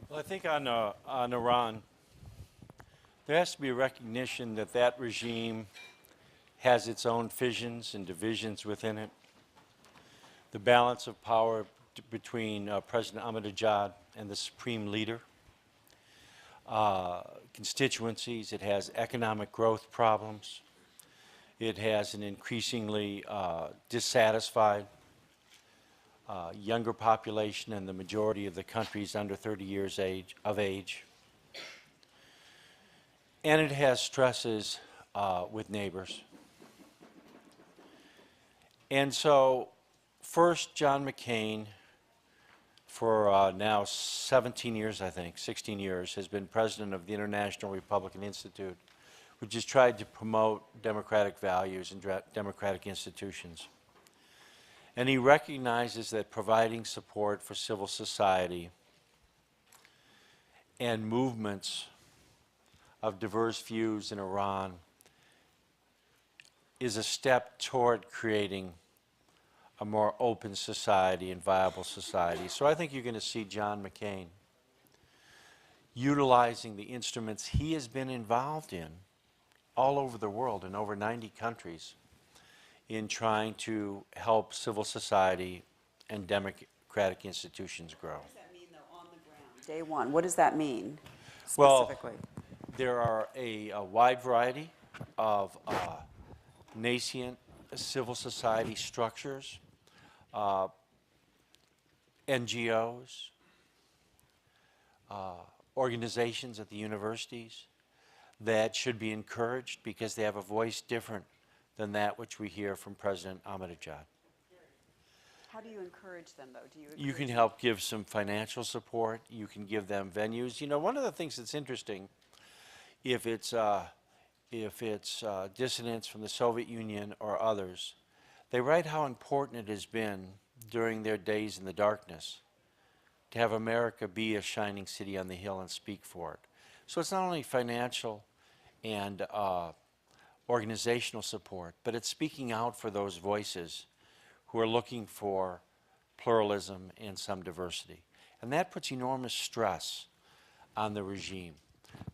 Well, I think on Iran, there has to be a recognition that that regime has its own fissions and divisions within it. The balance of power between President Ahmadinejad and the supreme leader, constituencies, it has economic growth problems, it has an increasingly dissatisfied younger population, and the majority of the country is under 30 years of age. And it has stresses with neighbors. And so, first, John McCain, for now 17 years, I think, 16 years, has been president of the International Republican Institute, which has tried to promote democratic values and democratic institutions. And he recognizes that providing support for civil society and movements of diverse views in Iran is a step toward creating a more open society and viable society. So I think you're going to see John McCain utilizing the instruments he has been involved in all over the world in over 90 countries in trying to help civil society and democratic institutions grow. What does that mean, though, on the ground? Day one, what does that mean specifically? Well, there are a wide variety of nascent civil society structures, NGOs, organizations at the universities that should be encouraged because they have a voice different than that which we hear from President Ahmadinejad. How do you encourage them, though? You can help give some financial support. You can give them venues. You know, one of the things that's interesting, if it's dissidents from the Soviet Union or others, they write how important it has been during their days in the darkness to have America be a shining city on the hill and speak for it. So it's not only financial and organizational support, but it's speaking out for those voices who are looking for pluralism and some diversity. And that puts enormous stress on the regime.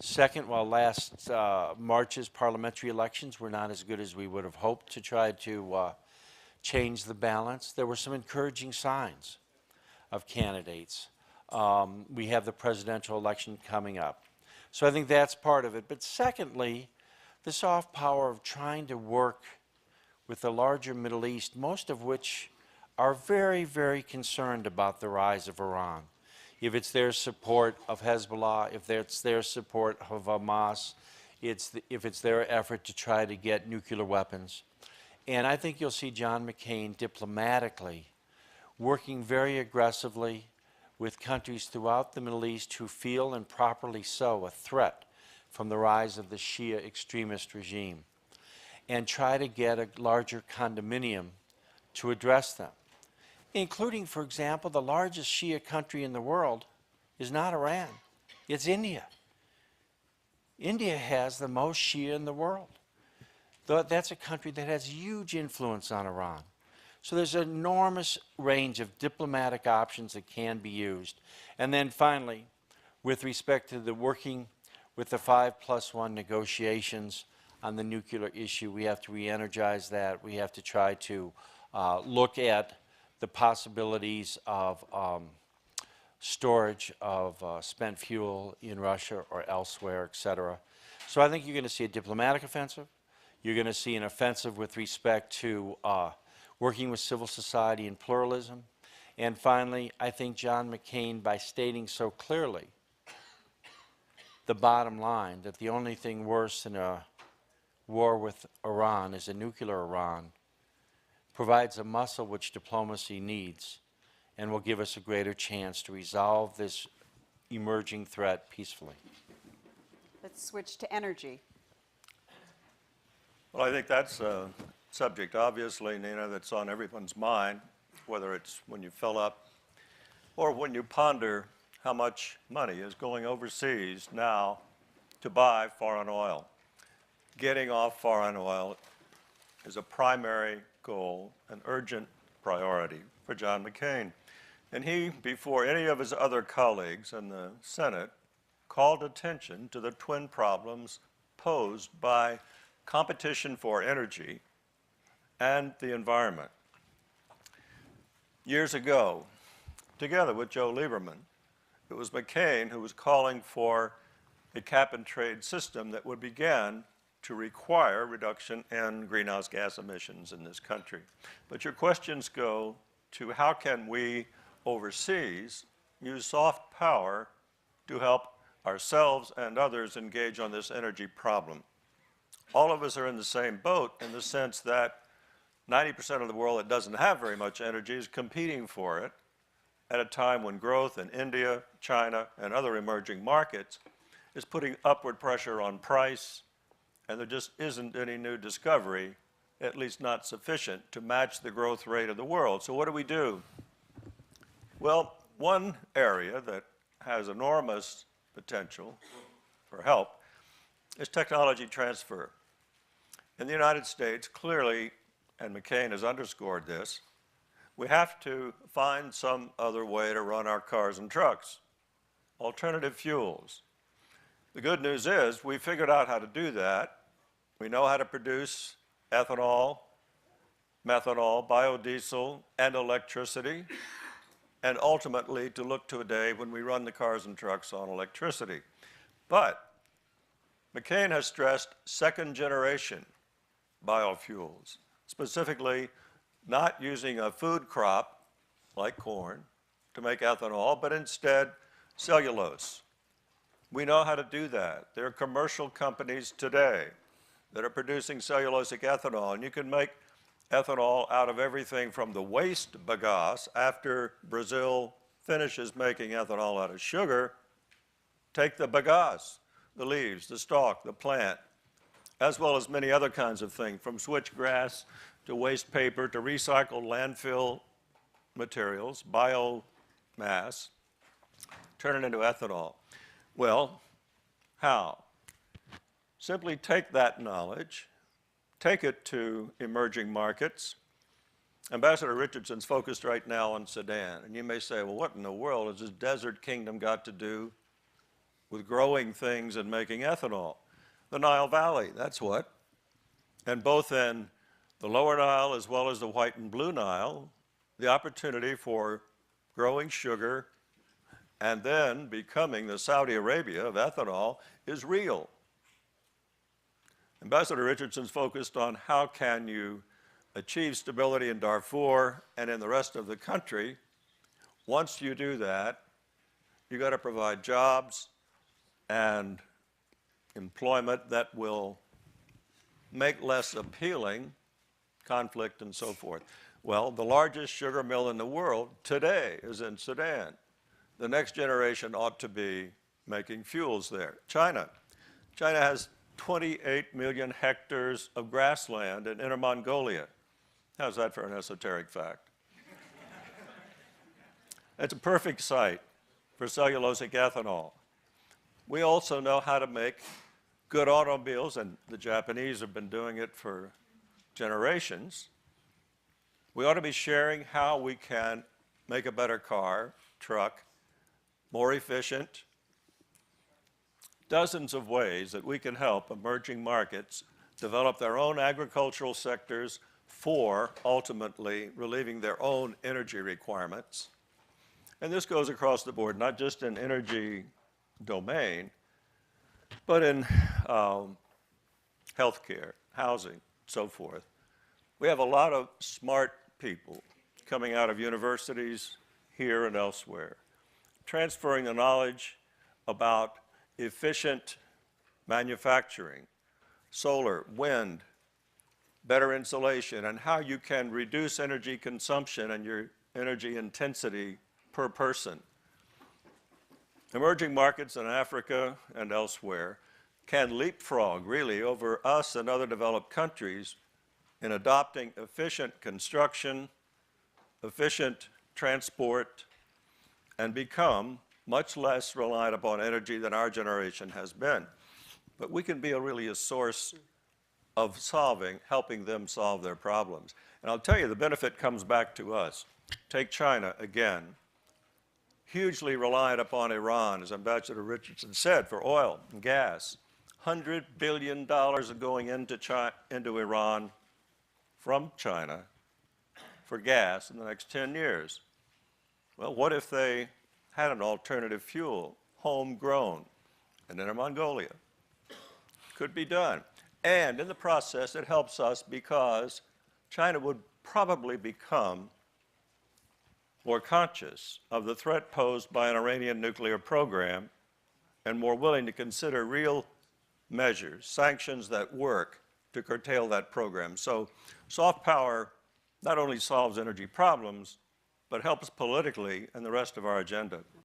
Second, while last March's parliamentary elections were not as good as we would have hoped to try to change the balance, there were some encouraging signs of candidates. We have the presidential election coming up. So I think that's part of it. But secondly, the soft power of trying to work with the larger Middle East, most of which are very, very concerned about the rise of Iran. If it's their support of Hezbollah, if it's their support of Hamas, if it's their effort to try to get nuclear weapons. And I think you'll see John McCain diplomatically working very aggressively with countries throughout the Middle East who feel, and properly so, a threat from the rise of the Shia extremist regime, and try to get a larger condominium to address them, including, for example, the largest Shia country in the world is not Iran, it's India. India has the most Shia in the world. That's a country that has huge influence on Iran. So there's an enormous range of diplomatic options that can be used. And then finally, with respect to the working with the 5+1 negotiations on the nuclear issue, we have to re-energize that. We have to try to look at the possibilities of storage of spent fuel in Russia or elsewhere, et cetera. So I think you're going to see a diplomatic offensive. You're going to see an offensive with respect to working with civil society and pluralism. And finally, I think John McCain, by stating so clearly the bottom line that the only thing worse than a war with Iran is a nuclear Iran, provides a muscle which diplomacy needs and will give us a greater chance to resolve this emerging threat peacefully. Let's switch to energy. Well, I think that's a subject, obviously, Nina, that's on everyone's mind, whether it's when you fill up or when you ponder how much money is going overseas now to buy foreign oil. Getting off foreign oil is a primary goal, an urgent priority for John McCain. And he, before any of his other colleagues in the Senate, called attention to the twin problems posed by competition for energy and the environment. Years ago, together with Joe Lieberman, it was McCain who was calling for a cap-and-trade system that would begin to require reduction in greenhouse gas emissions in this country. But your questions go to how can we overseas use soft power to help ourselves and others engage on this energy problem. All of us are in the same boat in the sense that 90% of the world that doesn't have very much energy is competing for it at a time when growth in India, China, and other emerging markets is putting upward pressure on price, and there just isn't any new discovery, at least not sufficient, to match the growth rate of the world. So what do? Well, one area that has enormous potential for help is technology transfer. In the United States, clearly, and McCain has underscored this, we have to find some other way to run our cars and trucks, alternative fuels. The good news is we figured out how to do that. We know how to produce ethanol, methanol, biodiesel, and electricity, and ultimately to look to a day when we run the cars and trucks on electricity. But McCain has stressed second-generation biofuels, specifically not using a food crop like corn to make ethanol, but instead cellulose. We know how to do that. There are commercial companies today that are producing cellulosic ethanol, and you can make ethanol out of everything from the waste bagasse after Brazil finishes making ethanol out of sugar. Take the bagasse, the leaves, the stalk, the plant, as well as many other kinds of things, from switchgrass to waste paper to recycled landfill materials, biomass, turn it into ethanol. Well, how? Simply take that knowledge, take it to emerging markets. Ambassador Richardson's focused right now on Sudan, and you may say, well, what in the world has this desert kingdom got to do with growing things and making ethanol? The Nile Valley, that's what. And both in the Lower Nile as well as the White and Blue Nile, the opportunity for growing sugar and then becoming the Saudi Arabia of ethanol is real. Ambassador Richardson's focused on how can you achieve stability in Darfur and in the rest of the country. Once you do that, you've got to provide jobs and employment that will make less appealing conflict and so forth. Well, the largest sugar mill in the world today is in Sudan. The next generation ought to be making fuels there. China has 28 million hectares of grassland in Inner Mongolia. How's that for an esoteric fact? It's a perfect site for cellulosic ethanol. We also know how to make good automobiles, and the Japanese have been doing it for generations. We ought to be sharing how we can make a better car, truck, more efficient. Dozens of ways that we can help emerging markets develop their own agricultural sectors for ultimately relieving their own energy requirements. And this goes across the board, not just in energy domain, but in healthcare, housing, so forth. We have a lot of smart people coming out of universities here and elsewhere, transferring the knowledge about efficient manufacturing, solar, wind, better insulation, and how you can reduce energy consumption and your energy intensity per person. Emerging markets in Africa and elsewhere can leapfrog really over us and other developed countries in adopting efficient construction, efficient transport, and become much less reliant upon energy than our generation has been. But we can be really a source of helping them solve their problems. And I'll tell you, the benefit comes back to us. Take China again. hugely reliant upon Iran, as Ambassador Richardson said, for oil and gas. $100 billion are going into Iran from China for gas in the next 10 years. Well, what if they had an alternative fuel, homegrown, in Inner Mongolia? Could be done. And in the process, it helps us because China would probably become more conscious of the threat posed by an Iranian nuclear program and more willing to consider real measures, sanctions that work to curtail that program. So soft power not only solves energy problems, but helps politically in the rest of our agenda.